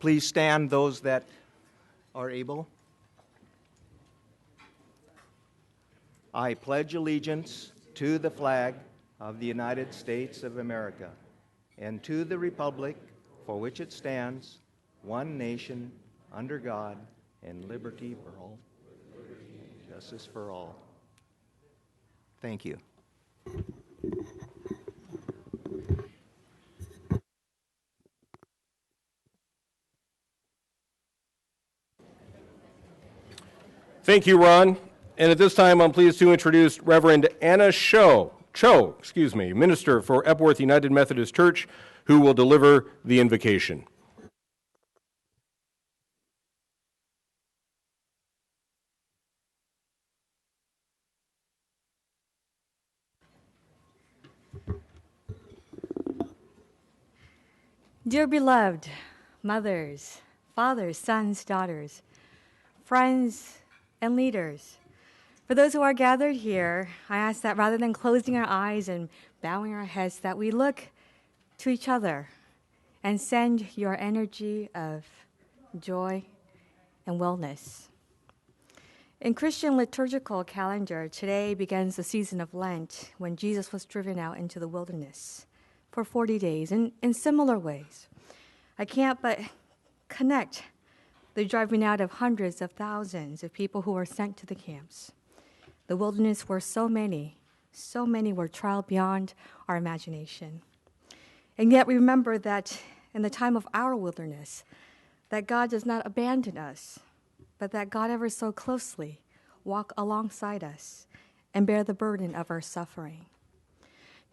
Please stand, those that are able. I pledge allegiance to the flag of the United States of America and to the republic for which it stands, one nation, under God, and liberty for all, justice for all. Thank you. Thank you, Ron. And at this time, I'm pleased to introduce Reverend Anna Cho, Minister for Epworth United Methodist Church, who will deliver the invocation. Dear beloved mothers, fathers, sons, daughters, friends, and leaders, for those who are gathered here, I ask that rather than closing our eyes and bowing our heads, that we look to each other and send your energy of joy and wellness. In Christian liturgical calendar, today begins the season of Lent, when Jesus was driven out into the wilderness for 40 days. And in similar ways, I can't but connect the driving out of hundreds of thousands of people who were sent to the camps. The wilderness were so many were trialed beyond our imagination. And yet we remember that in the time of our wilderness, that God does not abandon us, but that God ever so closely walk alongside us and bear the burden of our suffering.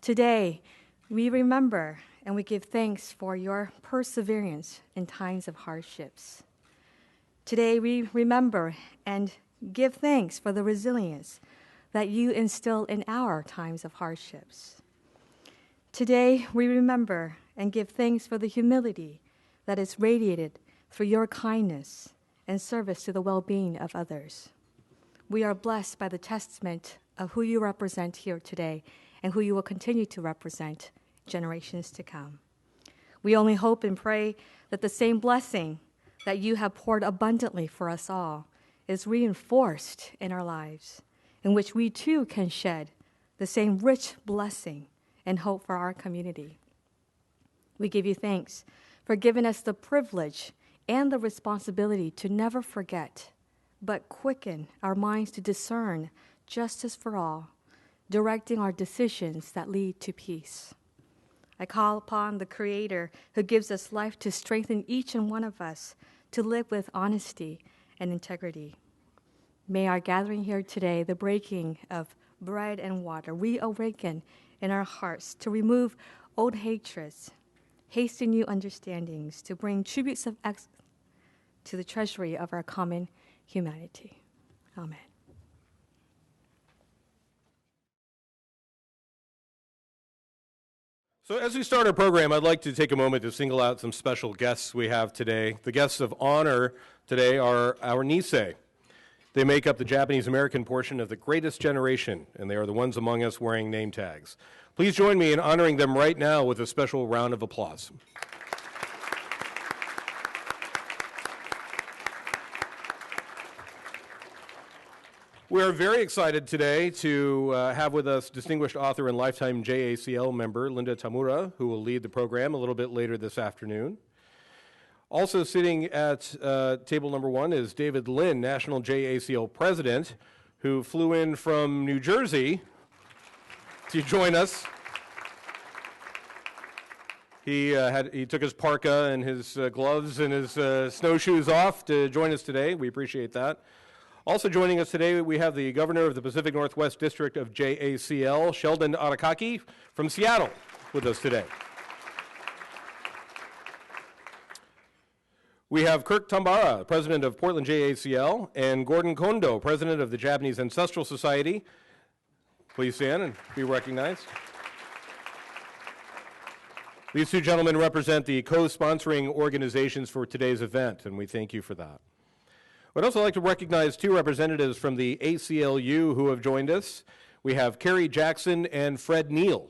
Today, we remember and we give thanks for your perseverance in times of hardships. Today, we remember and give thanks for the resilience that you instill in our times of hardships. Today, we remember and give thanks for the humility that is radiated through your kindness and service to the well-being of others. We are blessed by the testament of who you represent here today and who you will continue to represent generations to come. We only hope and pray that the same blessing that you have poured abundantly for us all is reinforced in our lives, in which we too can shed the same rich blessing and hope for our community. We give you thanks for giving us the privilege and the responsibility to never forget, but quicken our minds to discern justice for all, directing our decisions that lead to peace. I call upon the Creator who gives us life to strengthen each and one of us to live with honesty and integrity. May our gathering here today, the breaking of bread and water, reawaken in our hearts to remove old hatreds, hasten new understandings, to bring tributes of excellence to the treasury of our common humanity. Amen. So as we start our program, I'd like to take a moment to single out some special guests we have today. The guests of honor today are our Nisei. They make up the Japanese-American portion of the greatest generation, and they are the ones among us wearing name tags. Please join me in honoring them right now with a special round of applause. We are very excited today to have with us distinguished author and lifetime JACL member Linda Tamura, who will lead the program a little bit later this afternoon. Also sitting at table number one is David Lynn, National JACL President, who flew in from New Jersey to join us. He took his parka and his gloves and his snowshoes off to join us today. We appreciate that. Also joining us today, we have the Governor of the Pacific Northwest District of JACL, Sheldon Arakaki, from Seattle, with us today. We have Kirk Tambara, President of Portland JACL, and Gordon Kondo, President of the Japanese Ancestral Society. Please stand and be recognized. These two gentlemen represent the co-sponsoring organizations for today's event, and we thank you for that. I'd also like to recognize two representatives from the ACLU who have joined us. We have Carrie Jackson and Fred Neal.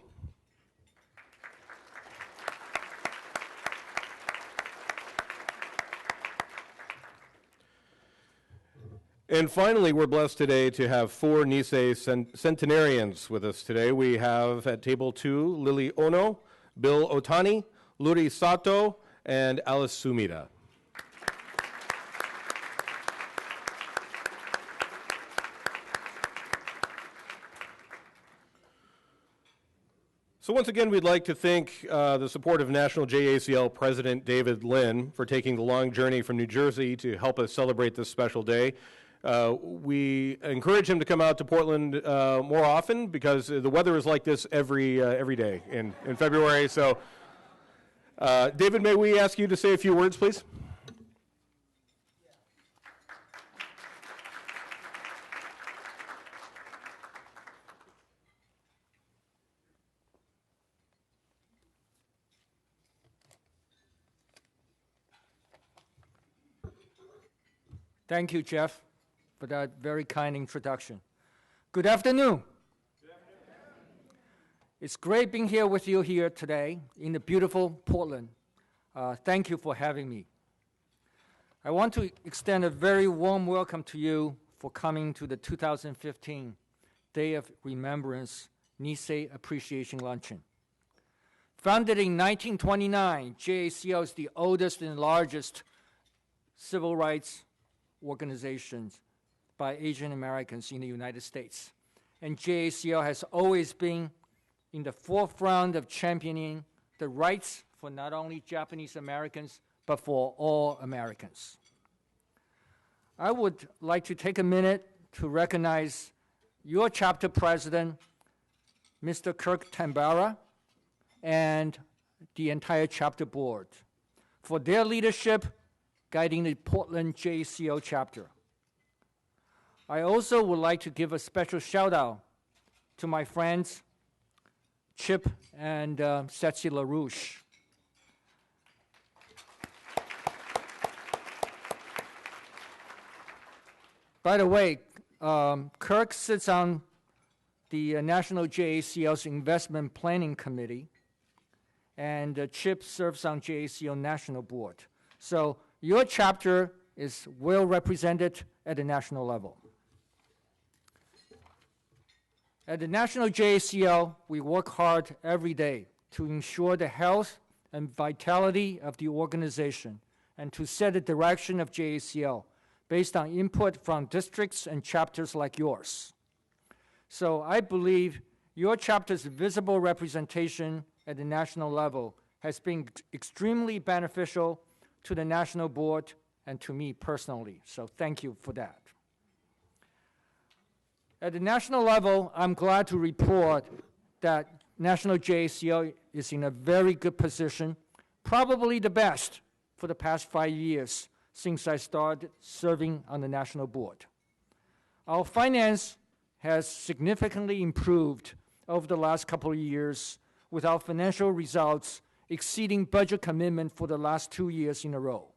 And finally, we're blessed today to have 4 Nisei centenarians with us today. We have at table 2, Lily Ono, Bill Otani, Luri Sato, and Alice Sumida. So once again, we'd like to thank the support of National JACL President David Lin for taking the long journey from New Jersey to help us celebrate this special day. We encourage him to come out to Portland more often because the weather is like this every day in February. So, David, may we ask you to say a few words, please? Thank you, Jeff, for that very kind introduction. Good afternoon. It's great being here with you here today in the beautiful Portland. Thank you for having me. I want to extend a very warm welcome to you for coming to the 2015 Day of Remembrance-Nisei Appreciation Luncheon. Founded in 1929, JACL is the oldest and largest civil rights organizations by Asian Americans in the United States. And JACL has always been in the forefront of championing the rights for not only Japanese Americans, but for all Americans. I would like to take a minute to recognize your chapter president, Mr. Kirk Tambara, and the entire chapter board for their leadership guiding the Portland JACL chapter. I also would like to give a special shout out to my friends Chip and Setsi LaRouche. By the way, Kirk sits on the National JACL's Investment Planning Committee, and Chip serves on JACL National Board. So your chapter is well represented at the national level. At the National JACL, we work hard every day to ensure the health and vitality of the organization and to set the direction of JACL based on input from districts and chapters like yours. So I believe your chapter's visible representation at the national level has been extremely beneficial to the national board and to me personally. So thank you for that. At the national level, I'm glad to report that National JACL is in a very good position, probably the best for the past 5 years since I started serving on the national board. Our finance has significantly improved over the last couple of years, with our financial results exceeding budget commitment for the last 2 years in a row.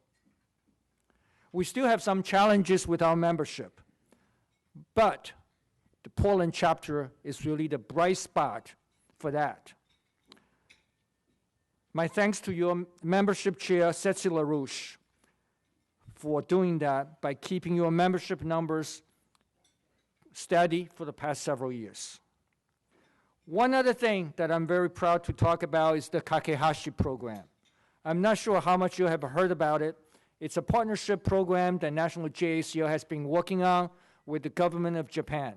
We still have some challenges with our membership, but the Portland chapter is really the bright spot for that. My thanks to your membership chair, Setsi LaRouche, for doing that by keeping your membership numbers steady for the past several years. One other thing that I'm very proud to talk about is the Kakehashi program. I'm not sure how much you have heard about it. It's a partnership program that National JACL has been working on with the government of Japan.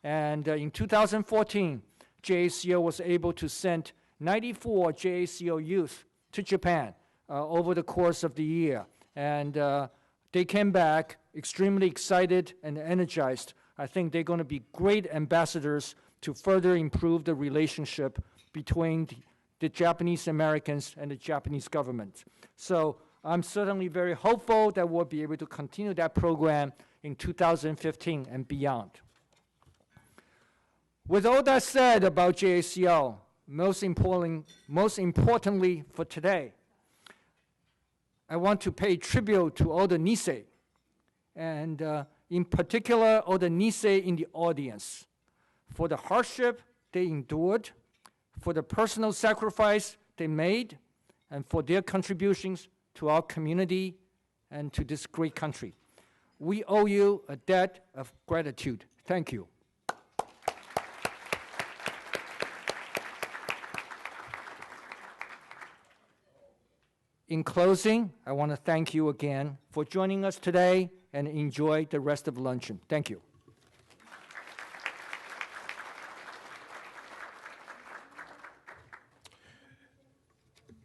And in 2014, JACL was able to send 94 JACL youth to Japan over the course of the year. And they came back extremely excited and energized. I think they're going to be great ambassadors to further improve the relationship between the Japanese Americans and the Japanese government. So I'm certainly very hopeful that we'll be able to continue that program in 2015 and beyond. With all that said about JACL, most importantly for today, I want to pay tribute to all the Nisei, and in particular all the Nisei in the audience, for the hardship they endured, for the personal sacrifice they made, and for their contributions to our community and to this great country. We owe you a debt of gratitude. Thank you. In closing, I want to thank you again for joining us today and enjoy the rest of luncheon. Thank you.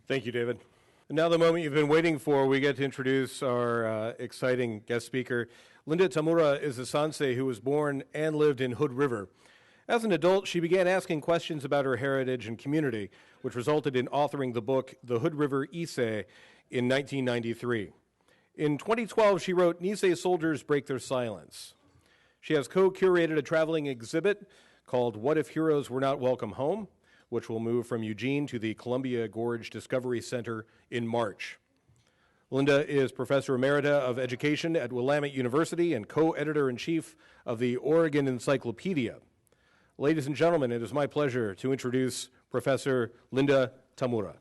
Thank you, David. And now the moment you've been waiting for, we get to introduce our exciting guest speaker. Linda Tamura is a Sansei who was born and lived in Hood River. As an adult, she began asking questions about her heritage and community, which resulted in authoring the book, The Hood River Issei, in 1993. In 2012, she wrote, Nisei Soldiers Break Their Silence. She has co-curated a traveling exhibit called What If Heroes Were Not Welcome Home?, which will move from Eugene to the Columbia Gorge Discovery Center in March. Linda is Professor Emerita of Education at Willamette University and co-editor-in-chief of the Oregon Encyclopedia. Ladies and gentlemen, it is my pleasure to introduce Professor Linda Tamura.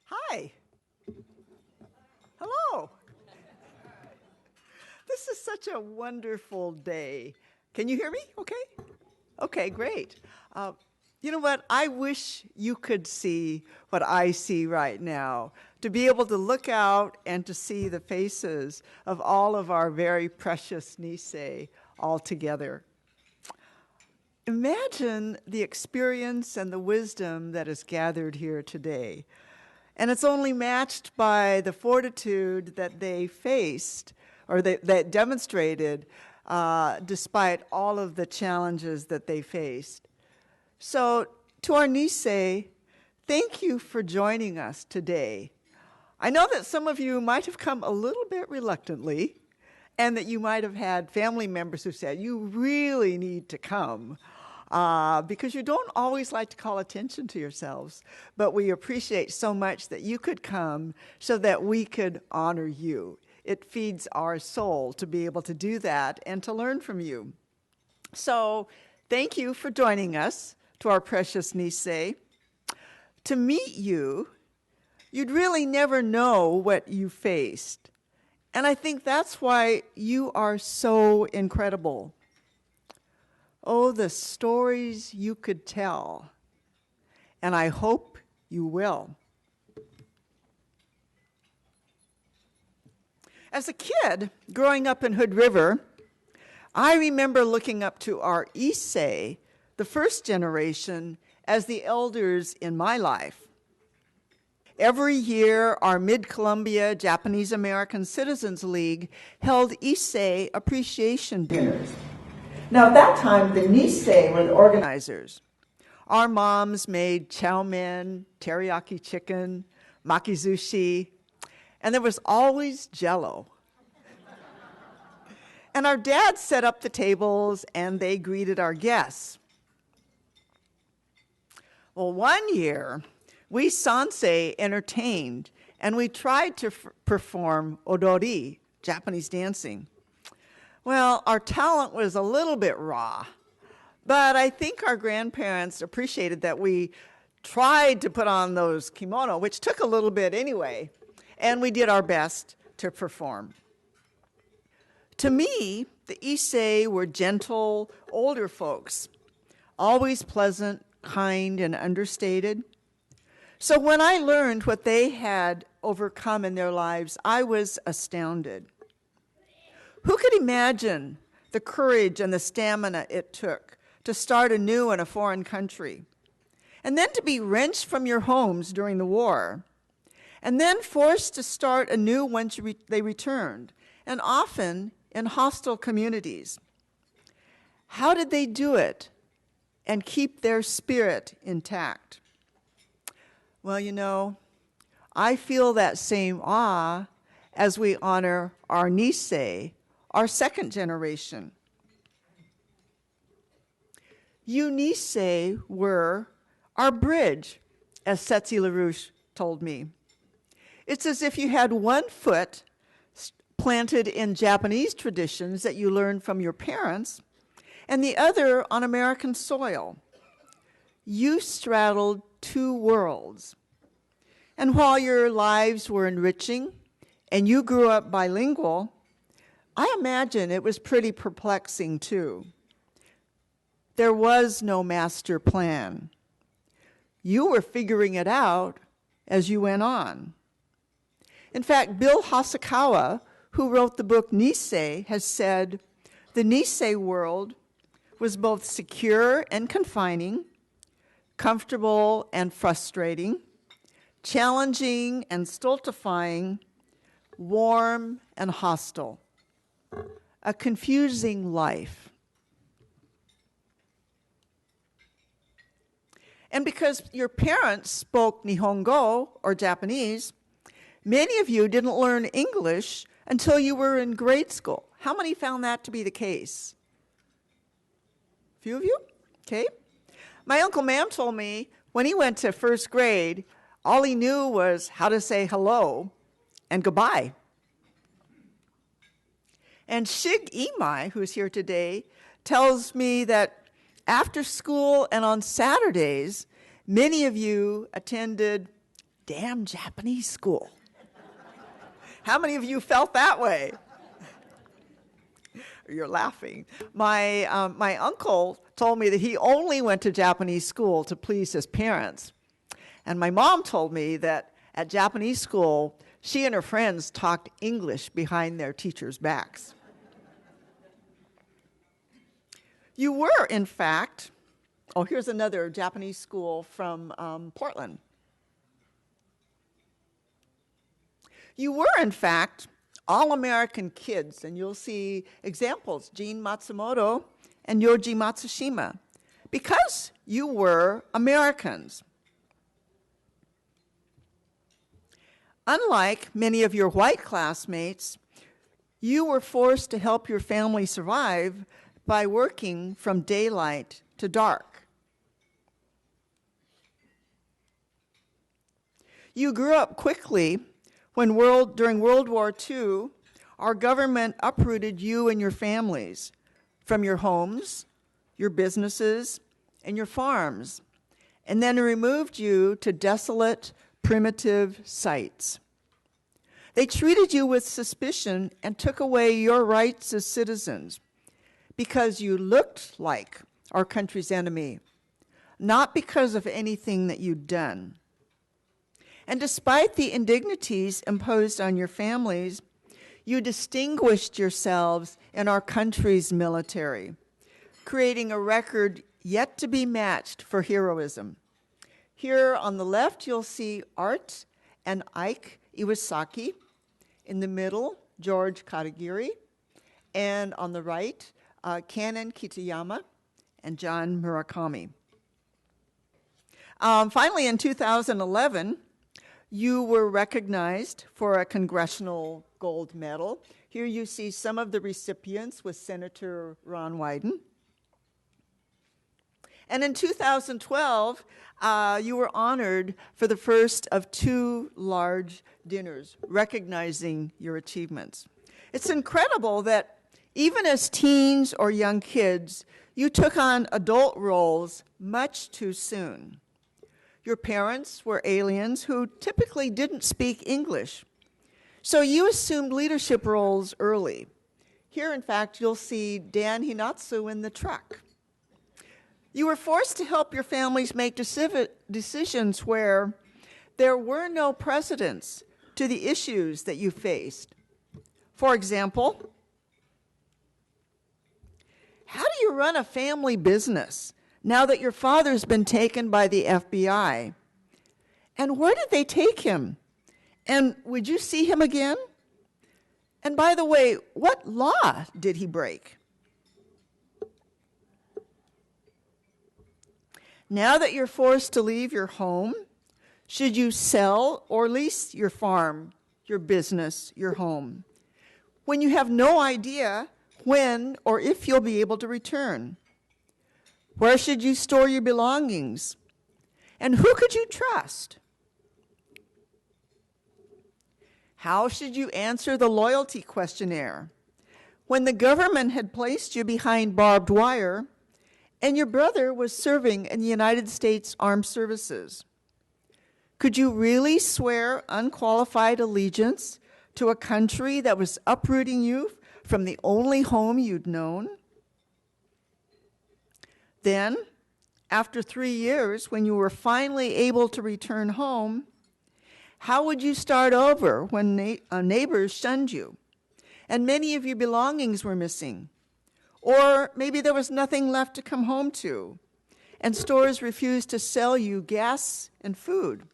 Hi. Hello. This is such a wonderful day. Can you hear me okay? Okay, great. You know what? I wish you could see what I see right now, to be able to look out and to see the faces of all of our very precious Nisei all together. Imagine the experience and the wisdom that is gathered here today. And it's only matched by the fortitude that they faced, or that demonstrated, despite all of the challenges that they faced. So, to our Nisei, thank you for joining us today. I know that some of you might have come a little bit reluctantly, and that you might have had family members who said, you really need to come, because you don't always like to call attention to yourselves, but we appreciate so much that you could come so that we could honor you. It feeds our soul to be able to do that and to learn from you. So thank you for joining us, to our precious Nisei. To meet you, you'd really never know what you faced. And I think that's why you are so incredible. Oh, the stories you could tell. And I hope you will. As a kid, growing up in Hood River, I remember looking up to our Issei, the first generation, as the elders in my life. Every year, our Mid-Columbia Japanese American Citizens League held Issei appreciation dinners. Now, at that time, the Nisei were the organizers. Our moms made chow mein, teriyaki chicken, makizushi, and there was always Jell-O. And our dads set up the tables, and they greeted our guests. Well, one year, we Sansei entertained, and we tried to perform odori, Japanese dancing. Well, our talent was a little bit raw, but I think our grandparents appreciated that we tried to put on those kimono, which took a little bit anyway, and we did our best to perform. To me, the Issei were gentle, older folks, always pleasant, kind, and understated. So when I learned what they had overcome in their lives, I was astounded. Who could imagine the courage and the stamina it took to start anew in a foreign country, and then to be wrenched from your homes during the war, and then forced to start anew once they returned, and often in hostile communities? How did they do it and keep their spirit intact? Well, you know, I feel that same awe as we honor our Nisei, our second generation. You Nisei were our bridge, as Setsi LaRouche told me. It's as if you had one foot planted in Japanese traditions that you learned from your parents, and the other on American soil. you straddled two worlds. And while your lives were enriching and you grew up bilingual, I imagine it was pretty perplexing too. There was no master plan. You were figuring it out as you went on. In fact, Bill Hosokawa, who wrote the book Nisei, has said the Nisei world was both secure and confining, comfortable and frustrating, challenging and stultifying, warm and hostile. A confusing life. And because your parents spoke Nihongo, or Japanese, many of you didn't learn English until you were in grade school. How many found that to be the case? A few of you? Okay. My Uncle Mam told me when he went to first grade, all he knew was how to say hello and goodbye. And Shig Imai, who's here today, tells me that after school and on Saturdays, many of you attended damn Japanese school. How many of you felt that way? You're laughing. My uncle told me that he only went to Japanese school to please his parents. And my mom told me that at Japanese school, she and her friends talked English behind their teachers' backs. You were, in fact, here's another Japanese school from Portland. You were, in fact, all-American kids, and you'll see examples, Gene Matsumoto and Yoji Matsushima, because you were Americans. Unlike many of your white classmates, you were forced to help your family survive by working from daylight to dark. You grew up quickly when during World War II, our government uprooted you and your families from your homes, your businesses, and your farms, and then removed you to desolate, primitive sites. They treated you with suspicion and took away your rights as citizens because you looked like our country's enemy, not because of anything that you'd done. And despite the indignities imposed on your families, you distinguished yourselves in our country's military, creating a record yet to be matched for heroism. Here on the left, you'll see Art and Ike Iwasaki. In the middle, George Katagiri. And on the right, Kanon Kitayama and John Murakami. Finally, in 2011, you were recognized for a Congressional Gold Medal. Here you see some of the recipients with Senator Ron Wyden. And in 2012, you were honored for the first of 2 large dinners recognizing your achievements. It's incredible that even as teens or young kids, you took on adult roles much too soon. Your parents were aliens who typically didn't speak English, so you assumed leadership roles early. Here, in fact, you'll see Dan Hinatsu in the truck. You were forced to help your families make decisions where there were no precedents to the issues that you faced. For example, how do you run a family business now that your father's been taken by the FBI? And where did they take him? And would you see him again? And by the way, what law did he break? Now that you're forced to leave your home, should you sell or lease your farm, your business, your home, when you have no idea when or if you'll be able to return? Where should you store your belongings? And who could you trust? How should you answer the loyalty questionnaire when the government had placed you behind barbed wire and your brother was serving in the United States Armed Services. Could you really swear unqualified allegiance to a country that was uprooting you from the only home you'd known? Then, after 3 years, when you were finally able to return home, how would you start over when neighbors shunned you and many of your belongings were missing? Or maybe there was nothing left to come home to and stores refused to sell you gas and food.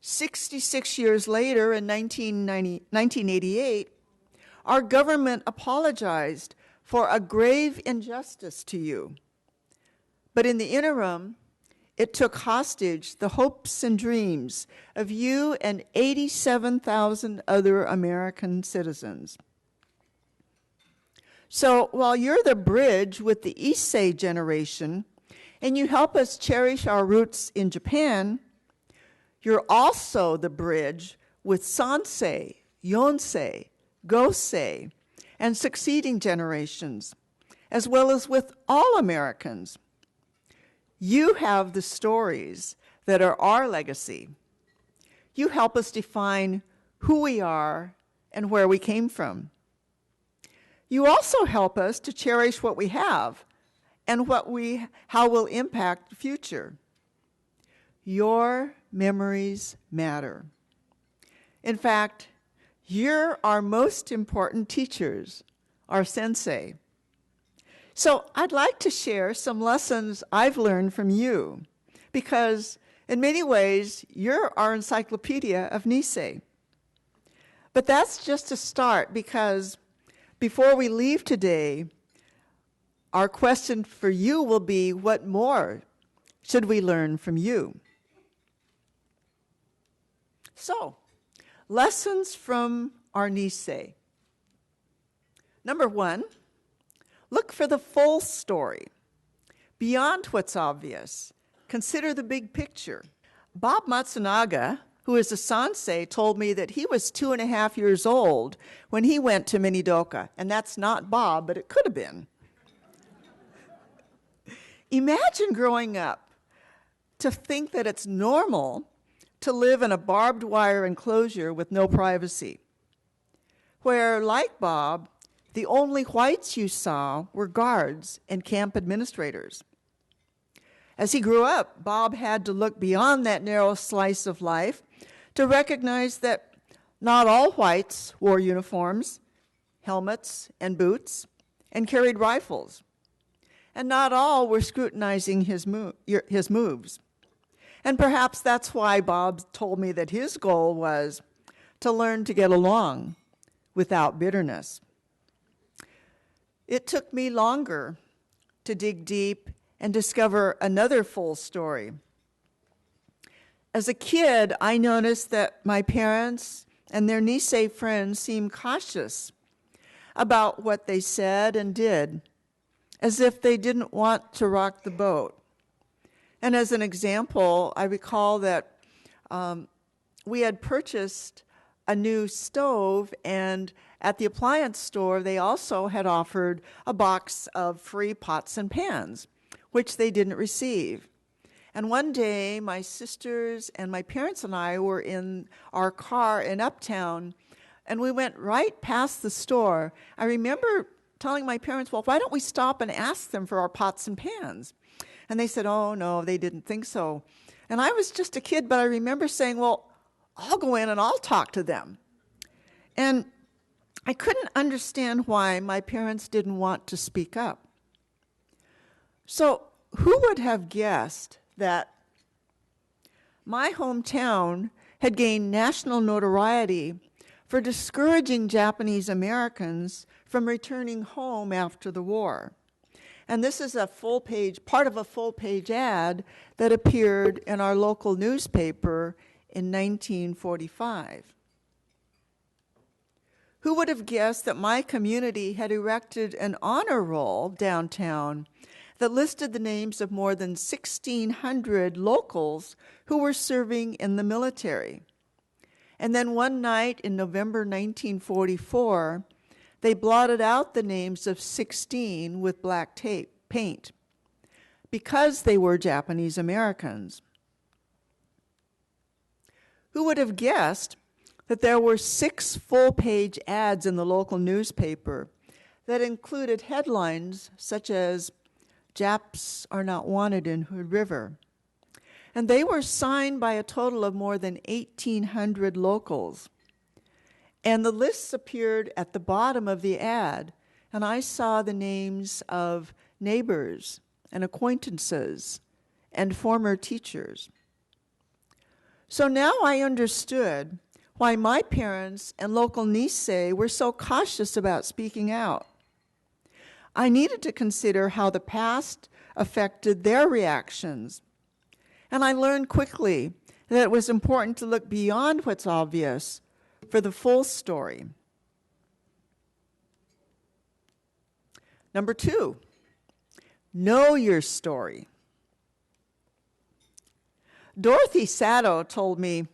66 years later, in 1988, our government apologized for a grave injustice to you. But in the interim, it took hostage the hopes and dreams of you and 87,000 other American citizens. So while you're the bridge with the Issei generation, and you help us cherish our roots in Japan, you're also the bridge with Sansei, Yonsei, Gosei, and succeeding generations, as well as with all Americans. You have the stories that are our legacy. You help us define who we are and where we came from. You also help us to cherish what we have and how we'll impact the future. Your memories matter. In fact, you're our most important teachers, our sensei. So I'd like to share some lessons I've learned from you, because in many ways, you're our encyclopedia of Nisei. But that's just a start, because before we leave today, our question for you will be, what more should we learn from you? So, lessons from our Nisei. Number 1, look for the full story. Beyond what's obvious, consider the big picture. Bob Matsunaga, who is a sansei, told me that he was 2.5 years old when he went to Minidoka. And that's not Bob, but it could have been. Imagine growing up to think that it's normal to live in a barbed wire enclosure with no privacy, where, like Bob, the only whites you saw were guards and camp administrators. As he grew up, Bob had to look beyond that narrow slice of life to recognize that not all whites wore uniforms, helmets, and boots, and carried rifles. And not all were scrutinizing his moves. And perhaps that's why Bob told me that his goal was to learn to get along without bitterness. It took me longer to dig deep and discover another full story. As a kid, I noticed that my parents and their Nisei friends seemed cautious about what they said and did, as if they didn't want to rock the boat. And as an example, I recall that we had purchased a new stove, and at the appliance store, they also had offered a box of free pots and pans, which they didn't receive. And one day, my sisters and my parents and I were in our car in Uptown, and we went right past the store. I remember telling my parents, well, why don't we stop and ask them for our pots and pans? And they said, oh, no, they didn't think so. And I was just a kid, but I remember saying, well, I'll go in and I'll talk to them. And I couldn't understand why my parents didn't want to speak up. So who would have guessed that my hometown had gained national notoriety for discouraging Japanese Americans from returning home after the war? And this is part of a full-page ad that appeared in our local newspaper in 1945. Who would have guessed that my community had erected an honor roll downtown that listed the names of more than 1,600 locals who were serving in the military? And then one night in November 1944, they blotted out the names of 16 with black tape. paint because they were Japanese Americans. Who would have guessed that there were 6 full-page ads in the local newspaper that included headlines such as, "Japs are not wanted in Hood River." And they were signed by a total of more than 1,800 locals. And the lists appeared at the bottom of the ad, and I saw the names of neighbors and acquaintances and former teachers. So now I understood why my parents and local Nisei were so cautious about speaking out. I needed to consider how the past affected their reactions. And I learned quickly that it was important to look beyond what's obvious for the full story. Number 2, know your story. Dorothy Sato told me,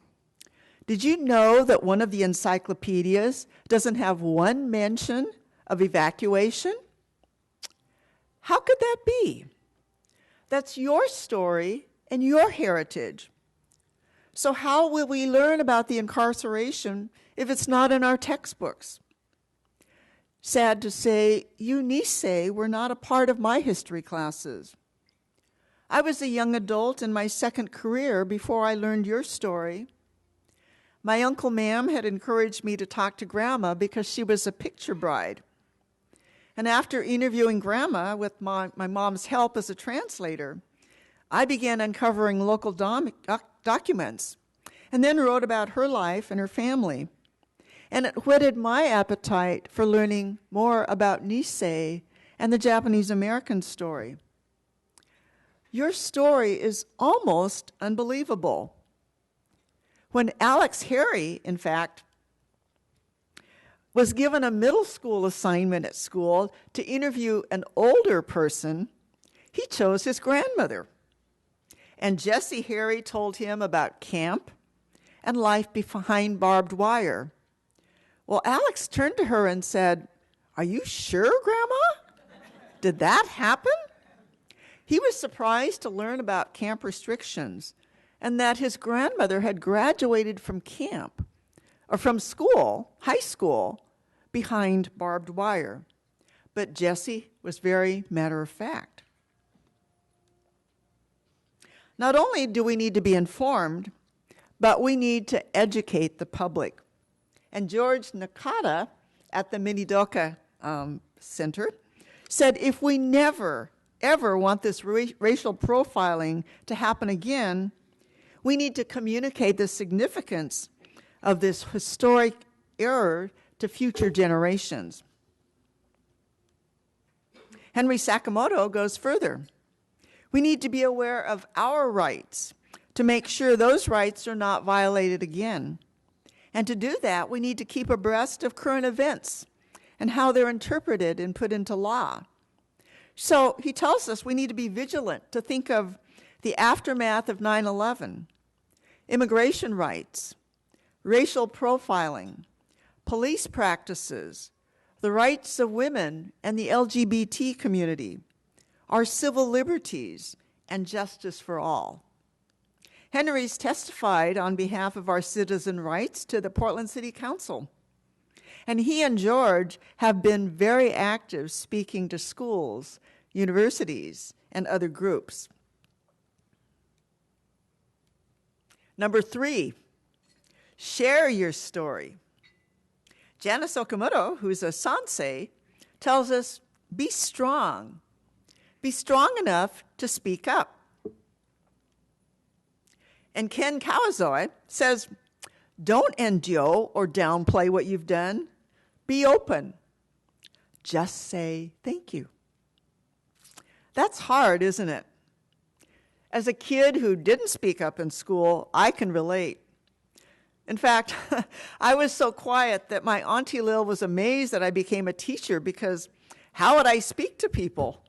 "Did you know that one of the encyclopedias doesn't have one mention of evacuation?" How could that be? That's your story and your heritage. So how will we learn about the incarceration if it's not in our textbooks? Sad to say, you Nisei were not a part of my history classes. I was a young adult in my second career before I learned your story. My Uncle Ma'am had encouraged me to talk to Grandma because she was a picture bride. And after interviewing Grandma with my mom's help as a translator, I began uncovering local documents and then wrote about her life and her family. And it whetted my appetite for learning more about Nisei and the Japanese American story. Your story is almost unbelievable. When Alex Harry, in fact, was given a middle school assignment at school to interview an older person, he chose his grandmother. And Jessie Harry told him about camp and life behind barbed wire. Well, Alex turned to her and said, "Are you sure, Grandma? Did that happen?" He was surprised to learn about camp restrictions and that his grandmother had graduated from camp, or from school, high school, behind barbed wire. But Jessie was very matter of fact. Not only do we need to be informed, but we need to educate the public. And George Nakata at the Minidoka Center said, if we never, ever want this racial profiling to happen again, we need to communicate the significance of this historic error to future generations. Henry Sakamoto goes further. We need to be aware of our rights to make sure those rights are not violated again. And to do that, we need to keep abreast of current events and how they're interpreted and put into law. So he tells us we need to be vigilant to think of the aftermath of 9/11, immigration rights, racial profiling, police practices, the rights of women and the LGBT community, our civil liberties, and justice for all. Henry's testified on behalf of our citizen rights to the Portland City Council. And he and George have been very active speaking to schools, universities, and other groups. Number 3, share your story. Janice Okamoto, who's a sansei, tells us, be strong. Be strong enough to speak up. And Ken Kawazoe says, don't endure or downplay what you've done. Be open. Just say thank you. That's hard, isn't it? As a kid who didn't speak up in school, I can relate. In fact, I was so quiet that my Auntie Lil was amazed that I became a teacher because how would I speak to people?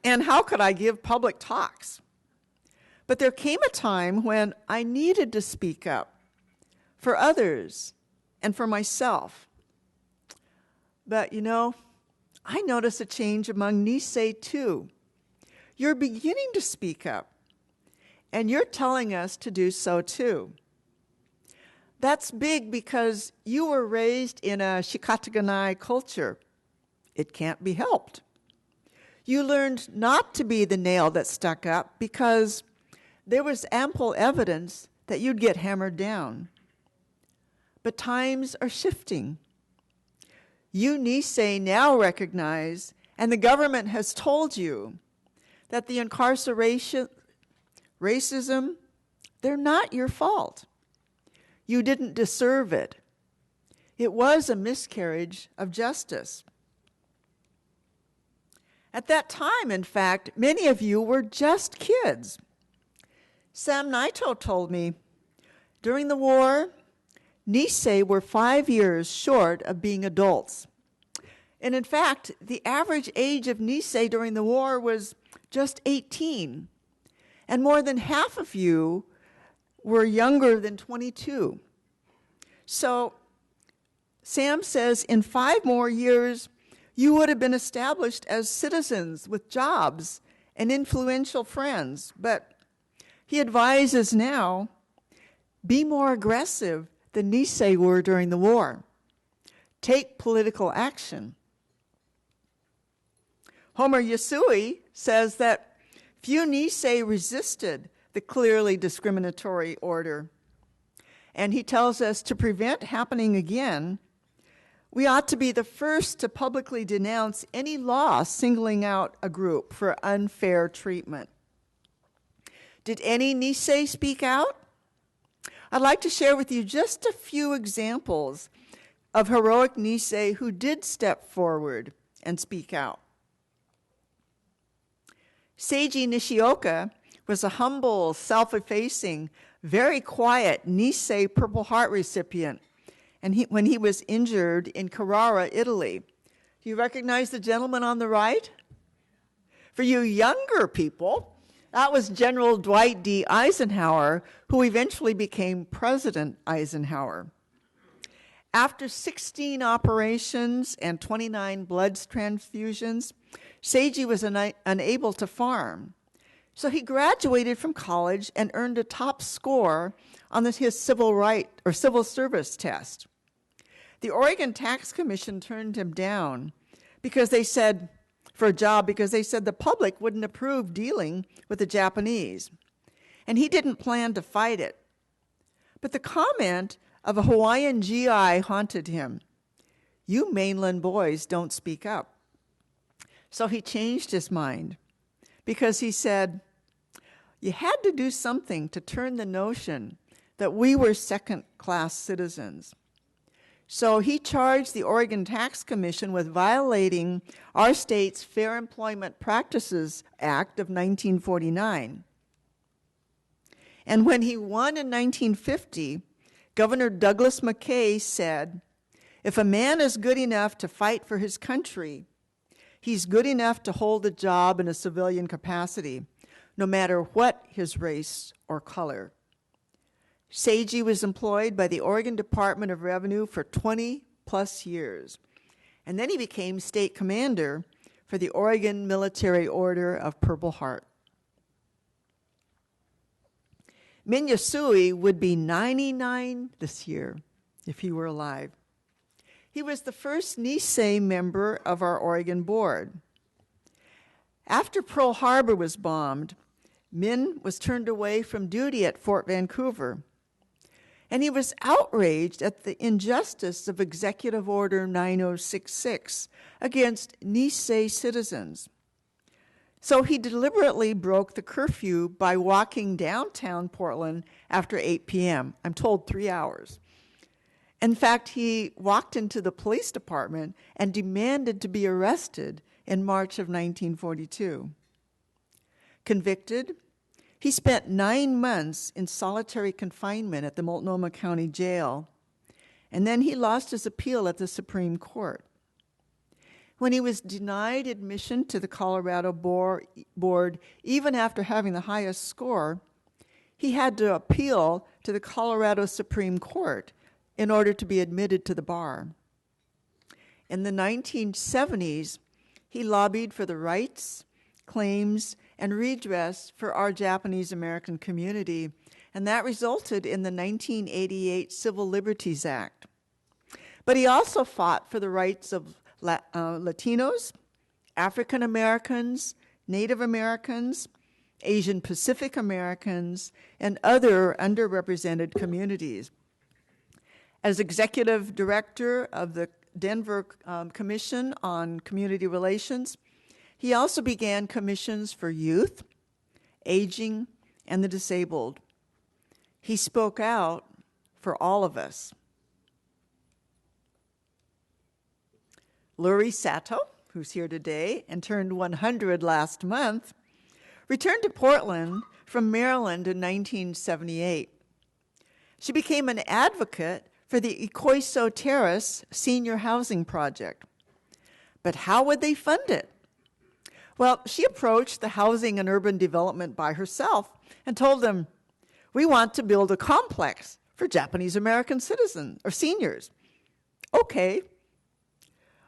And how could I give public talks? But there came a time when I needed to speak up for others and for myself. But, I noticed a change among Nisei too. you're beginning to speak up, and you're telling us to do so too. That's big because you were raised in a shikataganai culture. It can't be helped. You learned not to be the nail that stuck up because there was ample evidence that you'd get hammered down. But times are shifting. You Nisei now recognize, and the government has told you, that the incarceration, racism, they're not your fault. You didn't deserve it. It was a miscarriage of justice. At that time, in fact, many of you were just kids. Sam Naito told me, during the war, Nisei were 5 years short of being adults. And in fact, the average age of Nisei during the war was just 18. And more than half of you were younger than 22. So Sam says in 5 more years, you would have been established as citizens with jobs and influential friends. But he advises now, be more aggressive than Nisei were during the war. Take political action. Homer Yasui says that few Nisei resisted the clearly discriminatory order. And he tells us to prevent happening again, we ought to be the first to publicly denounce any law singling out a group for unfair treatment. Did any Nisei speak out? I'd like to share with you just a few examples of heroic Nisei who did step forward and speak out. Seiji Nishioka was a humble, self-effacing, very quiet Nisei Purple Heart recipient and when he was injured in Carrara, Italy. Do you recognize the gentleman on the right? For you younger people, that was General Dwight D. Eisenhower, who eventually became President Eisenhower. After 16 operations and 29 blood transfusions, Seiji was unable to farm. So he graduated from college and earned a top score on his civil service test. The Oregon Tax Commission turned him down because they said the public wouldn't approve dealing with the Japanese. And he didn't plan to fight it. But the comment of a Hawaiian GI haunted him. You mainland boys don't speak up. So he changed his mind because he said, you had to do something to turn the notion that we were second-class citizens. So he charged the Oregon Tax Commission with violating our state's Fair Employment Practices Act of 1949. And when he won in 1950, Governor Douglas McKay said, if a man is good enough to fight for his country, he's good enough to hold a job in a civilian capacity, no matter what his race or color. Seiji was employed by the Oregon Department of Revenue for 20 plus years. And then he became state commander for the Oregon Military Order of Purple Heart. Min Yasui would be 99 this year if he were alive. He was the first Nisei member of our Oregon board. After Pearl Harbor was bombed, Min was turned away from duty at Fort Vancouver. And he was outraged at the injustice of Executive Order 9066 against Nisei citizens. So he deliberately broke the curfew by walking downtown Portland after 8 p.m. I'm told 3 hours. In fact, he walked into the police department and demanded to be arrested in March of 1942. Convicted, he spent 9 months in solitary confinement at the Multnomah County Jail, and then he lost his appeal at the Supreme Court. When he was denied admission to the Colorado board, even after having the highest score, he had to appeal to the Colorado Supreme Court in order to be admitted to the bar. In the 1970s, he lobbied for the rights, claims, and redress for our Japanese American community, and that resulted in the 1988 Civil Liberties Act. But he also fought for the rights of Latinos, African Americans, Native Americans, Asian Pacific Americans, and other underrepresented communities. As executive director of the Denver Commission on Community Relations, he also began commissions for youth, aging, and the disabled. He spoke out for all of us. Luri Sato, who's here today and turned 100 last month, returned to Portland from Maryland in 1978. She became an advocate for the Ikoiso Terrace Senior Housing Project. But how would they fund it? Well, she approached the Housing and Urban Development by herself and told them, "We want to build a complex for Japanese American citizens or seniors." Okay.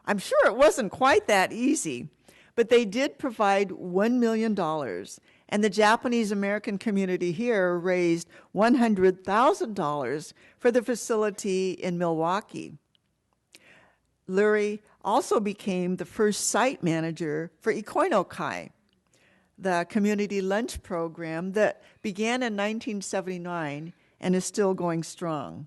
I'm sure it wasn't quite that easy, but they did provide $1 million, and the Japanese American community here raised $100,000 for the facility in Milwaukee. Luri also became the first site manager for Ikoinokai, the community lunch program that began in 1979 and is still going strong.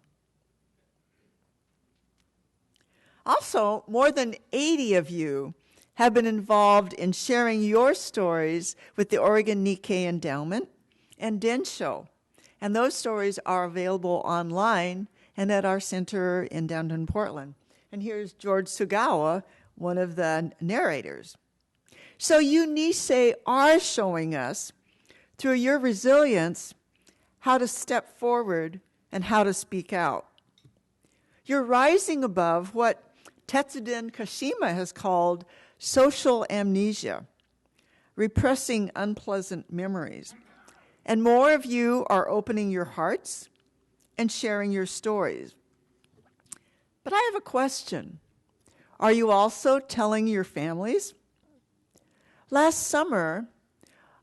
Also, more than 80 of you have been involved in sharing your stories with the Oregon Nikkei Endowment and Densho. And those stories are available online and at our center in downtown Portland. And here's George Sugawa, one of the narrators. So you Nisei are showing us, through your resilience, how to step forward and how to speak out. You're rising above what Tetsuden Kashima has called social amnesia, repressing unpleasant memories. And more of you are opening your hearts and sharing your stories. But I have a question. Are you also telling your families? Last summer,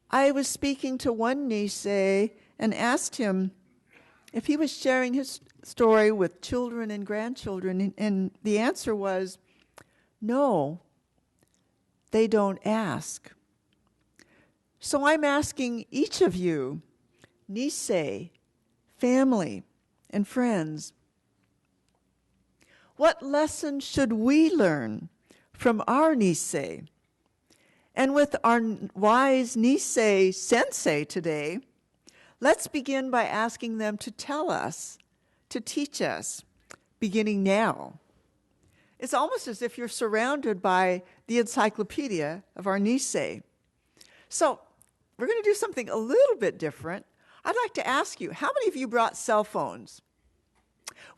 I was speaking to one Nisei and asked him if he was sharing his story with children and grandchildren, and the answer was, no, they don't ask. So I'm asking each of you, Nisei, family, and friends, what lessons should we learn from our Nisei? And with our wise Nisei sensei today, let's begin by asking them to tell us, to teach us, beginning now. It's almost as if you're surrounded by the encyclopedia of our Nisei. So we're going to do something a little bit different. I'd like to ask you, how many of you brought cell phones?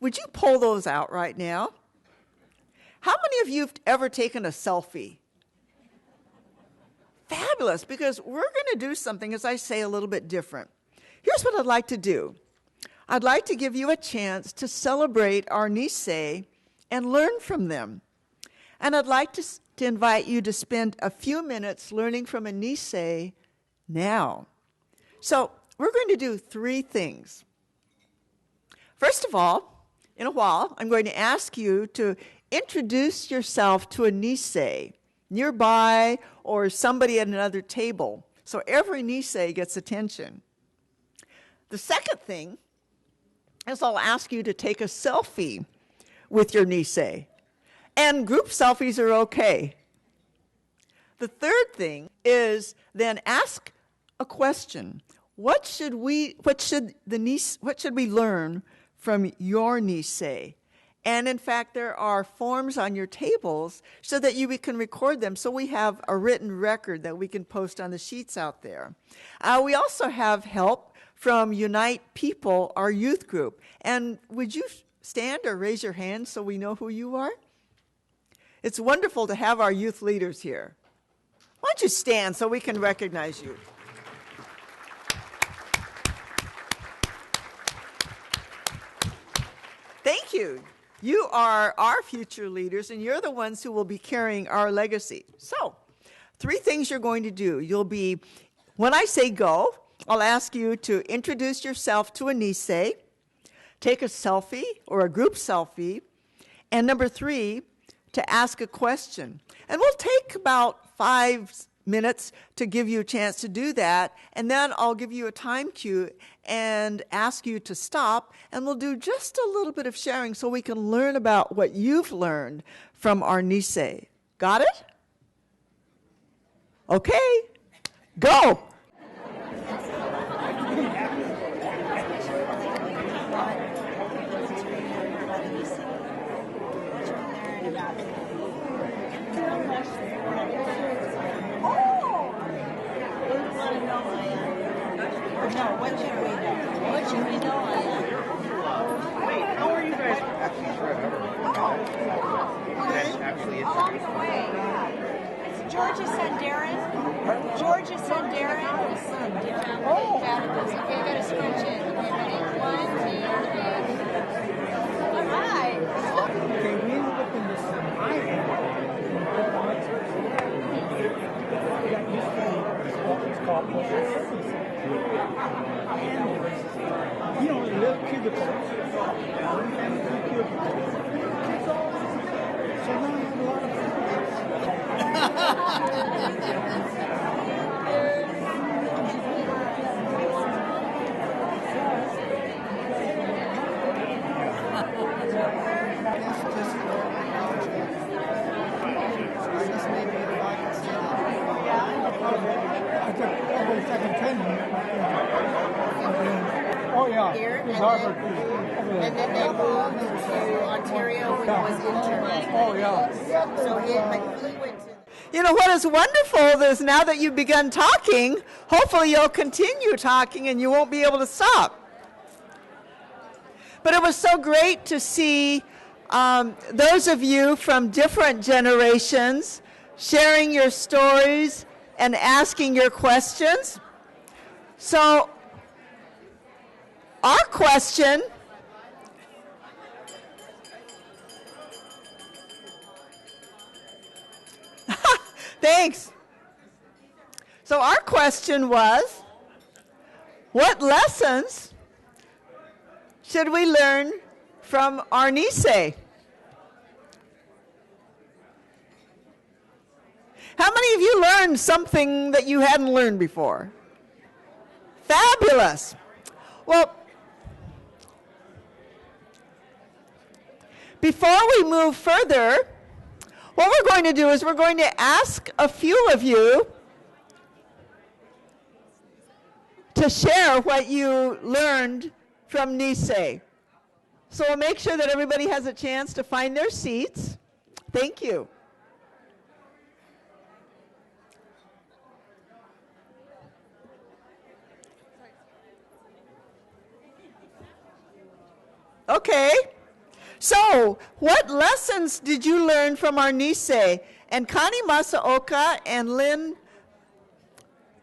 Would you pull those out right now? How many of you have ever taken a selfie? Fabulous, because we're going to do something, as I say, a little bit different. Here's what I'd like to do. I'd like to give you a chance to celebrate our Nisei and learn from them. And I'd like to invite you to spend a few minutes learning from a Nisei now. So we're going to do 3 things. First of all, in a while, I'm going to ask you to introduce yourself to a Nisei nearby or somebody at another table. So every Nisei gets attention. The second thing is I'll ask you to take a selfie with your Nisei. And group selfies are okay. The third thing is then ask a question. What should we learn from your Nisei? And in fact, there are forms on your tables so that we can record them, so we have a written record that we can post on the sheets out there. We also have help from Unite People, our youth group. And would you stand or raise your hand so we know who you are? It's wonderful to have our youth leaders here. Why don't you stand so we can recognize you? Thank you. You are our future leaders, and you're the ones who will be carrying our legacy. So, 3 things you're going to do. You'll be When I say go, I'll ask you to introduce yourself to a Nisei, take a selfie or a group selfie, and number 3, to ask a question. And we'll take about 5 minutes to give you a chance to do that, and then I'll give you a time cue and ask you to stop, and we'll do just a little bit of sharing so we can learn about what you've learned from our Nisei. Got it? Okay, go. What should we know? What should we know? Wait, how are you guys? Actually, along the way. It's Georgia Sundarin. Georgia Sundarin. Oh. Okay, you gotta scrunch in. Okay, ready? 1, 2, 3. All right. Okay, we ended up in this it's called you know, little cubicles. So now I have a lot of I took every second training. Oh yeah, Here, it was Harvard. and then they moved to Ontario when he was intern. Oh yeah. So he went to. You know, what is wonderful is now that you've begun talking, hopefully you'll continue talking and you won't be able to stop. But it was so great to see those of you from different generations sharing your stories and asking your questions. So, our question thanks. So our question was, what lessons should we learn from our Nisei? How many of you learned something that you hadn't learned before? Fabulous. Well, before we move further, what we're going to do is we're going to ask a few of you to share what you learned from Nisei. So we'll make sure that everybody has a chance to find their seats. Thank you. Okay. So, what lessons did you learn from our Nisei? And Connie Masaoka and Lynn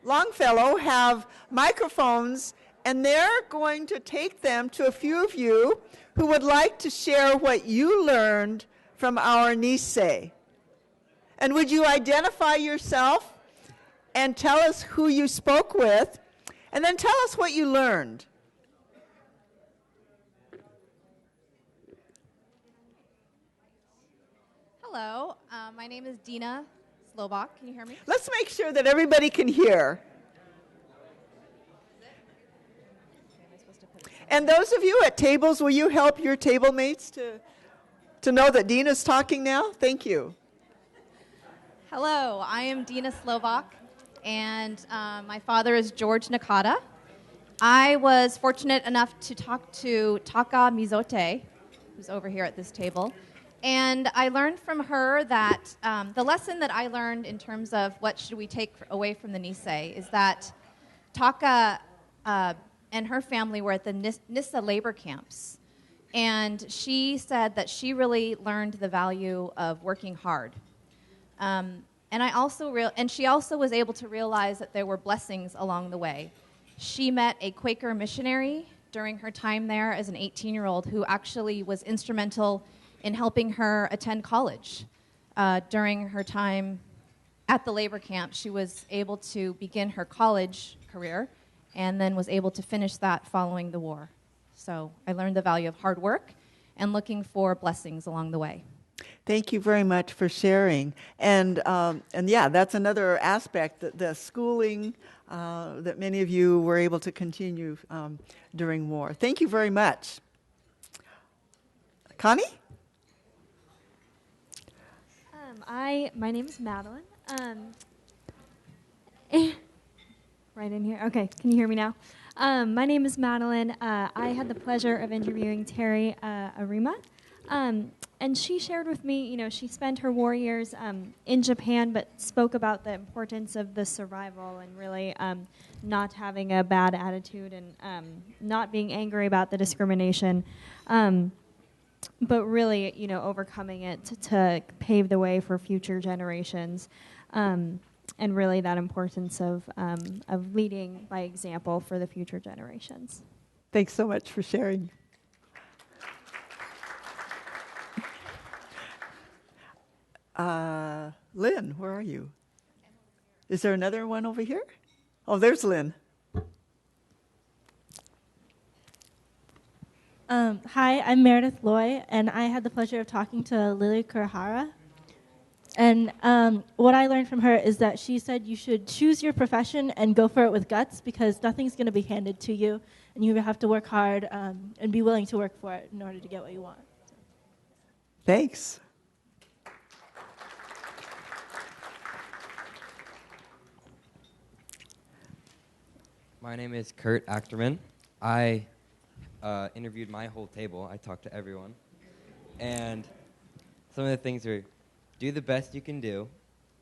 Longfellow have microphones, and they're going to take them to a few of you who would like to share what you learned from our Nisei. And would you identify yourself and tell us who you spoke with, and then tell us what you learned. Hello, my name is Dina Slobach. Can you hear me? Let's make sure that everybody can hear. And those of you at tables, will you help your table mates to know that Dina's talking now? Thank you. Hello, I am Dina Slobach, and my father is George Nakata. I was fortunate enough to talk to Taka Mizote, who's over here at this table. And I learned from her that the lesson that I learned in terms of what should we take away from the Nisei is that Taka and her family were at the Nissa labor camps. And she said that she really learned the value of working hard. And she also was able to realize that there were blessings along the way. She met a Quaker missionary during her time there as an 18-year-old who actually was instrumental in helping her attend college during her time at the labor camp, she was able to begin her college career and then was able to finish that following the war. So I learned the value of hard work and looking for blessings along the way. Thank you very much for sharing. And yeah, that's another aspect, that the schooling that many of you were able to continue during war. Thank you very much. Connie? My name is Madeline. Right in here. Okay, can you hear me now? My name is Madeline. I had the pleasure of interviewing Terry Arima. And she shared with me, you know, she spent her war years in Japan, but spoke about the importance of the survival and really not having a bad attitude and not being angry about the discrimination, but really, you know, overcoming it to pave the way for future generations, and really that importance of leading by example for the future generations. Thanks so much for sharing. Lynn, where are you? Is there another one over here? Oh, there's Lynn. Hi, I'm Meredith Loy, and I had the pleasure of talking to Lily Kurihara. And what I learned from her is that she said you should choose your profession and go for it with guts, because nothing's going to be handed to you, and you have to work hard and be willing to work for it in order to get what you want. Thanks. My name is Kurt Achterman. I interviewed my whole table. I talked to everyone. And some of the things are, do the best you can do,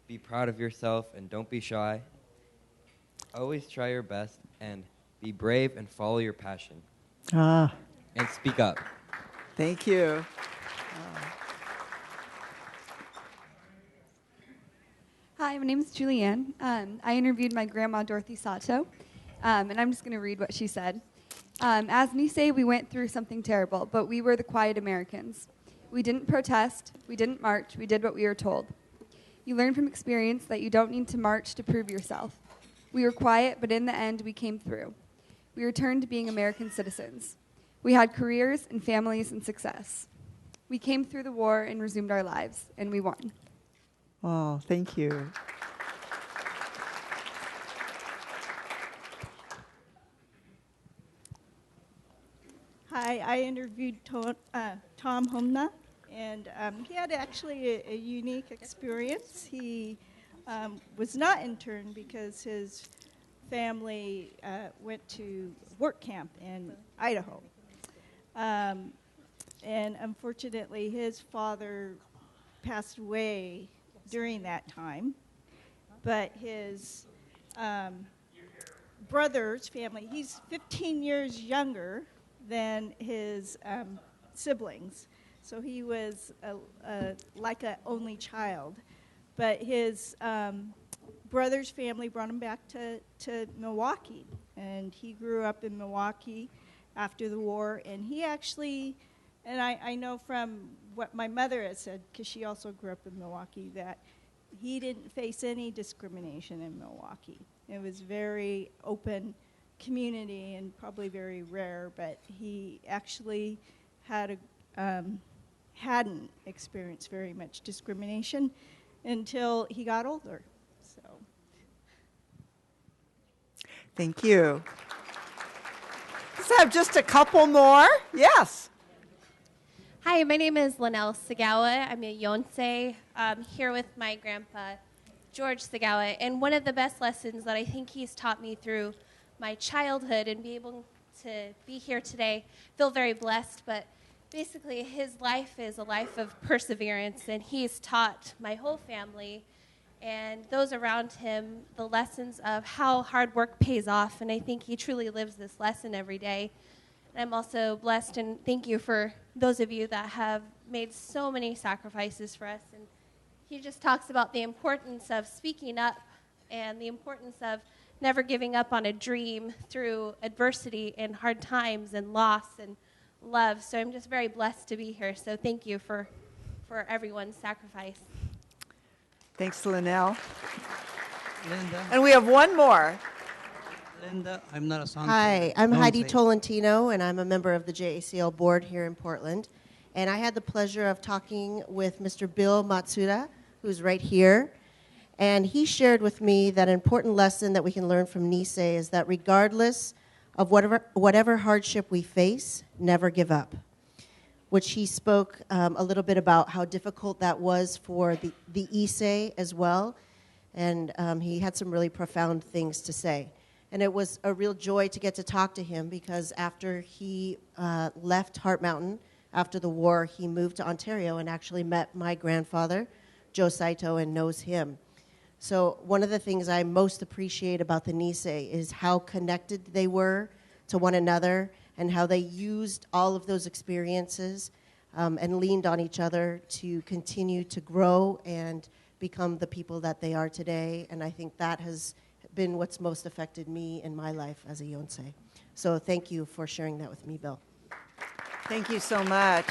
be proud of yourself, and don't be shy. Always try your best, and be brave and follow your passion. And speak up. Thank you. Hi, my name is Julianne. I interviewed my grandma, Dorothy Sato, and I'm just going to read what she said. As Nisei, we went through something terrible, but we were the quiet Americans. We didn't protest, we didn't march, we did what we were told. You learn from experience that you don't need to march to prove yourself. We were quiet, but in the end, we came through. We returned to being American citizens. We had careers and families and success. We came through the war and resumed our lives, and we won. Oh, thank you. Hi, I interviewed Tom Homna, and he had actually a unique experience. He was not interned because his family went to work camp in Idaho. And unfortunately, his father passed away during that time, but his brother's family, he's 15 years younger than his siblings, so he was like an only child. But his brother's family brought him back to Milwaukee, and he grew up in Milwaukee after the war. And he actually, and I know from what my mother has said, because she also grew up in Milwaukee, that he didn't face any discrimination in Milwaukee. It was very open community and probably very rare, but he actually had hadn't experienced very much discrimination until he got older. So, thank you. Let's have just a couple more. Yes. Hi, my name is Linnell Sagawa. I'm a Yonsei, here with my grandpa, George Sagawa. And one of the best lessons that I think he's taught me through my childhood and be able to be here today, feel very blessed, but basically his life is a life of perseverance, and he's taught my whole family and those around him the lessons of how hard work pays off, and I think he truly lives this lesson every day. And I'm also blessed, and thank you for those of you that have made so many sacrifices for us. And he just talks about the importance of speaking up and the importance of never giving up on a dream through adversity and hard times and loss and love. So I'm just very blessed to be here. So thank you for everyone's sacrifice. Thanks, Linnell. Linda. And we have one more. Linda, I'm not a son. Hi, I'm Heidi say. Tolentino, and I'm a member of the JACL board here in Portland. And I had the pleasure of talking with Mr. Bill Matsuda, who's right here. And he shared with me that an important lesson that we can learn from Nisei is that regardless of whatever hardship we face, never give up. Which he spoke a little bit about how difficult that was for the Issei as well. And he had some really profound things to say. And it was a real joy to get to talk to him because after he left Heart Mountain, after the war, he moved to Ontario and actually met my grandfather, Joe Saito, and knows him. So one of the things I most appreciate about the Nisei is how connected they were to one another and how they used all of those experiences and leaned on each other to continue to grow and become the people that they are today. And I think that has been what's most affected me in my life as a Yonsei. So thank you for sharing that with me, Bill. Thank you so much.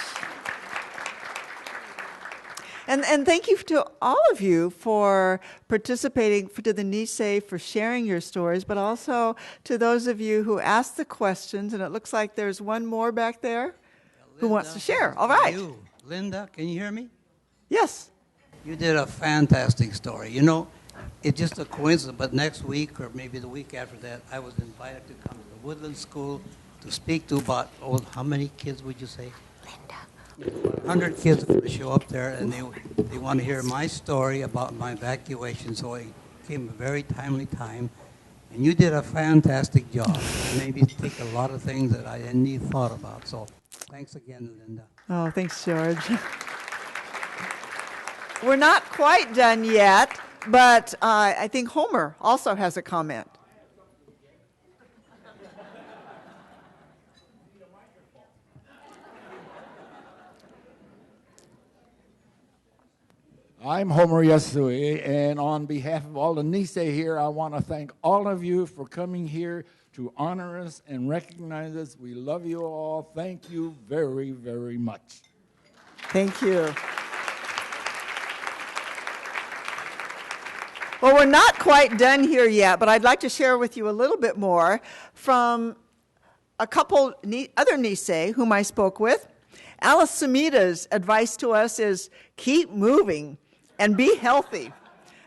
And thank you to all of you for participating, to the Nisei for sharing your stories, but also to those of you who asked the questions. And it looks like there's one more back there who wants to share. All right. Linda, can you hear me? Yes. You did a fantastic story. You know, it's just a coincidence, but next week or maybe the week after that, I was invited to come to the Woodland School to speak to about, how many kids would you say? Linda. 100 kids are going to show up there, and they want to hear my story about my evacuation, so it came a very timely time. And you did a fantastic job. You made me think a lot of things that I hadn't even thought about. So thanks again, Linda. Oh, thanks, George. We're not quite done yet, but I think Homer also has a comment. I'm Homer Yasui, and on behalf of all the Nisei here, I want to thank all of you for coming here to honor us and recognize us. We love you all. Thank you very, very much. Thank you. Well, we're not quite done here yet, but I'd like to share with you a little bit more from a couple other Nisei whom I spoke with. Alice Sumida's advice to us is keep moving and be healthy.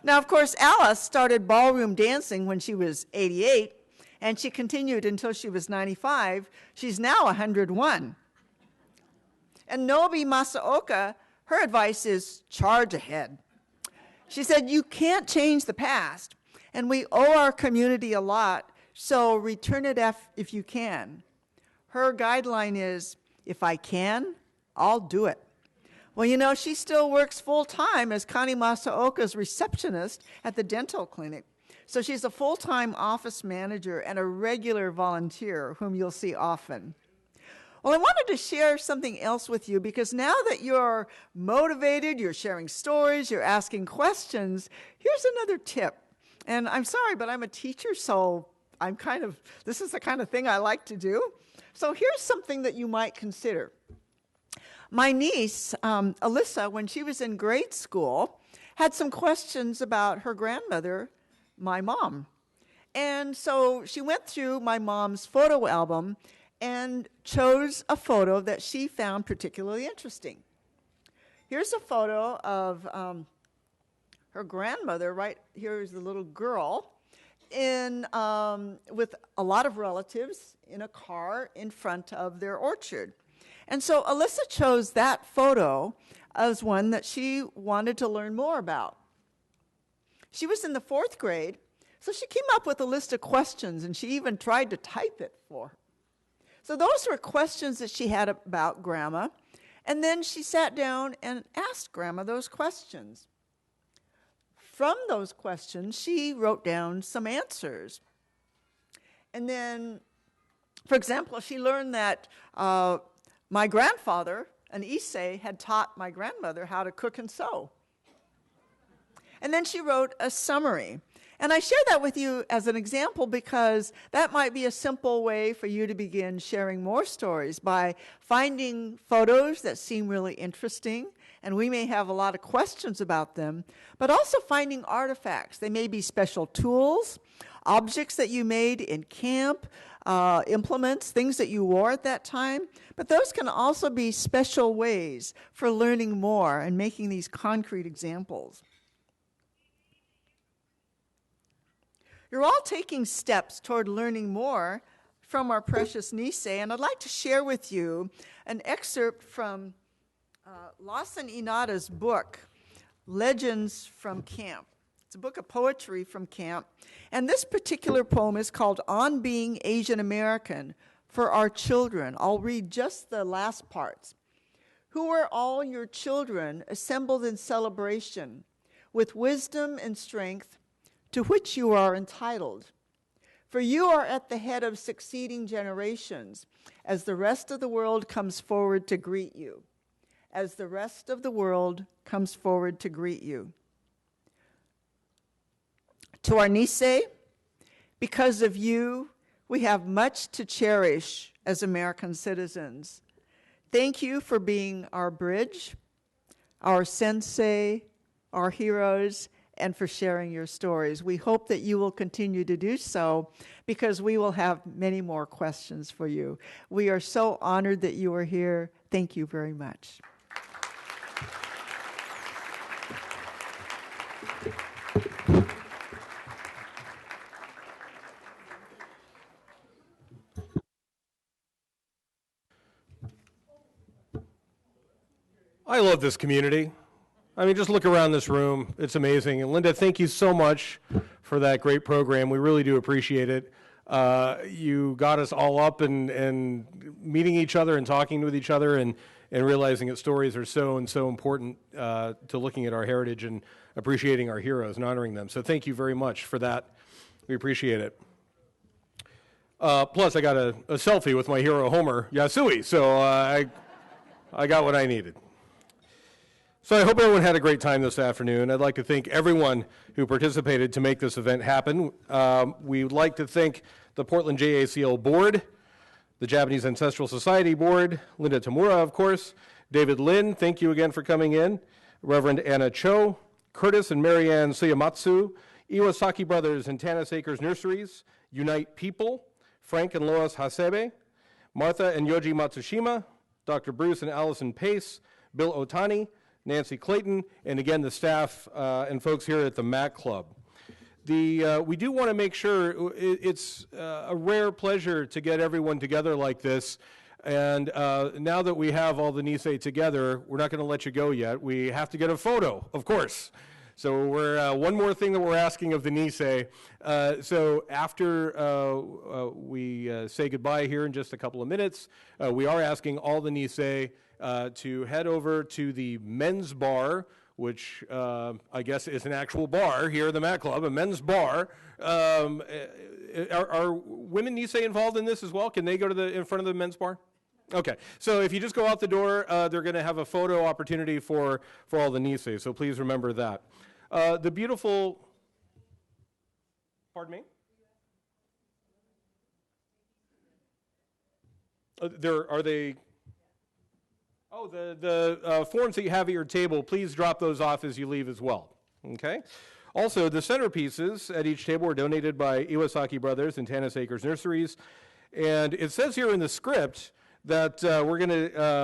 Now, of course, Alice started ballroom dancing when she was 88, and she continued until she was 95. She's now 101. And Nobi Masaoka, her advice is charge ahead. She said, you can't change the past, and we owe our community a lot, so return it if you can. Her guideline is, if I can, I'll do it. Well, you know, she still works full-time as Connie Masaoka's receptionist at the dental clinic. So she's a full-time office manager and a regular volunteer whom you'll see often. Well, I wanted to share something else with you because now that you're motivated, you're sharing stories, you're asking questions, here's another tip. And I'm sorry, but I'm a teacher, so this is the kind of thing I like to do. So here's something that you might consider. My niece, Alyssa, when she was in grade school, had some questions about her grandmother, my mom. And so she went through my mom's photo album and chose a photo that she found particularly interesting. Here's a photo of her grandmother, right here is the little girl, with a lot of relatives in a car in front of their orchard. And so Alyssa chose that photo as one that she wanted to learn more about. She was in the 4th grade, so she came up with a list of questions, and she even tried to type it for her. So those were questions that she had about Grandma, and then she sat down and asked Grandma those questions. From those questions, she wrote down some answers. And then, for example, she learned that my grandfather, an Issei, had taught my grandmother how to cook and sew. And then she wrote a summary. And I share that with you as an example because that might be a simple way for you to begin sharing more stories by finding photos that seem really interesting and we may have a lot of questions about them, but also finding artifacts. They may be special tools, objects that you made in camp, implements, things that you wore at that time, but those can also be special ways for learning more and making these concrete examples. You're all taking steps toward learning more from our precious Nisei, and I'd like to share with you an excerpt from Lawson Inada's book, Legends from Camp. It's a book of poetry from camp, and this particular poem is called On Being Asian American for Our Children. I'll read just the last parts. Who are all your children assembled in celebration with wisdom and strength to which you are entitled? For you are at the head of succeeding generations as the rest of the world comes forward to greet you. As the rest of the world comes forward to greet you. To our Nisei, because of you, we have much to cherish as American citizens. Thank you for being our bridge, our sensei, our heroes, and for sharing your stories. We hope that you will continue to do so because we will have many more questions for you. We are so honored that you are here. Thank you very much. I love this community. I mean, just look around this room. It's amazing. And Linda, thank you so much for that great program. We really do appreciate it. You got us all up and meeting each other and talking with each other and realizing that stories are so important to looking at our heritage and appreciating our heroes and honoring them. So thank you very much for that. We appreciate it. Plus, I got a selfie with my hero, Homer Yasui, so I got what I needed. So I hope everyone had a great time this afternoon. I'd like to thank everyone who participated to make this event happen. We would like to thank the Portland JACL Board, the Japanese Ancestral Society Board, Linda Tamura, of course, David Lin, thank you again for coming in, Reverend Anna Cho, Curtis and Marianne Suyamatsu, Iwasaki Brothers and Tanis Acres Nurseries, Unite People, Frank and Lois Hasebe, Martha and Yoji Matsushima, Dr. Bruce and Allison Pace, Bill Otani, Nancy Clayton, and again the staff and folks here at the MAC Club. We do want to make sure it's a rare pleasure to get everyone together like this, and now that we have all the Nisei together, we're not going to let you go yet. We have to get a photo, of course. So we're one more thing that we're asking of the Nisei. So after we say goodbye here in just a couple of minutes, we are asking all the Nisei to head over to the men's bar, which I guess is an actual bar here at the Mat Club, a men's bar. Are women Nisei involved in this as well? Can they go to in front of the men's bar? Okay, so if you just go out the door, they're going to have a photo opportunity for all the Nisei, so please remember that. The beautiful, pardon me? Are they? Oh, the forms that you have at your table, please drop those off as you leave as well, okay? Also, the centerpieces at each table were donated by Iwasaki Brothers and Tanis Acres Nurseries, and it says here in the script that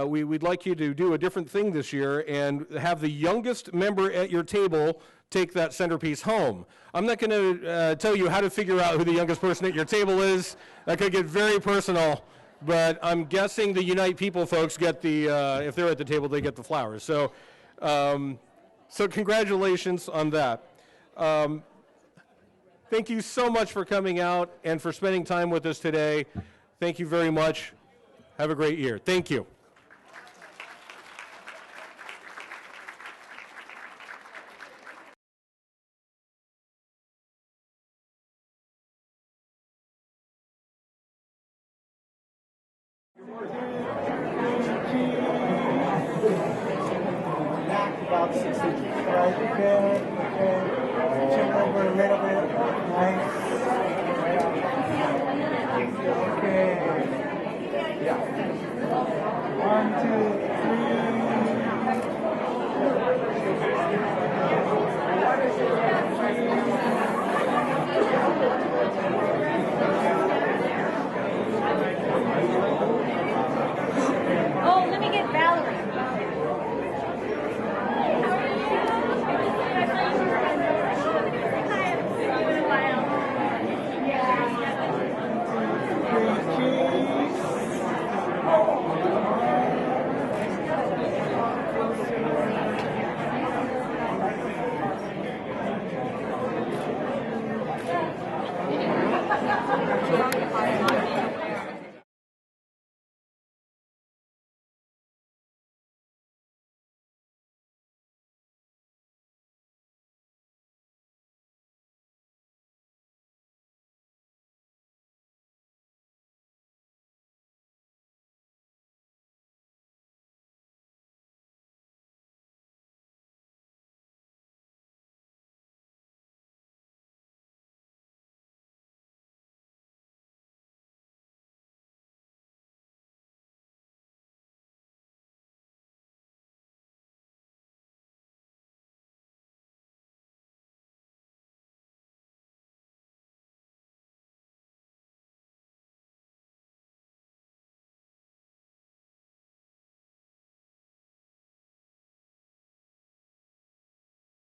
we'd like you to do a different thing this year and have the youngest member at your table take that centerpiece home. I'm not going to tell you how to figure out who the youngest person at your table is. That could get very personal. But I'm guessing the Unite People folks get the, if they're at the table, they get the flowers. So, so congratulations on that. Thank you so much for coming out and for spending time with us today. Thank you very much. Have a great year. Thank you. About 6 inches, right? Okay. Turn over a little bit. Nice. Okay. Yeah. 1, 2,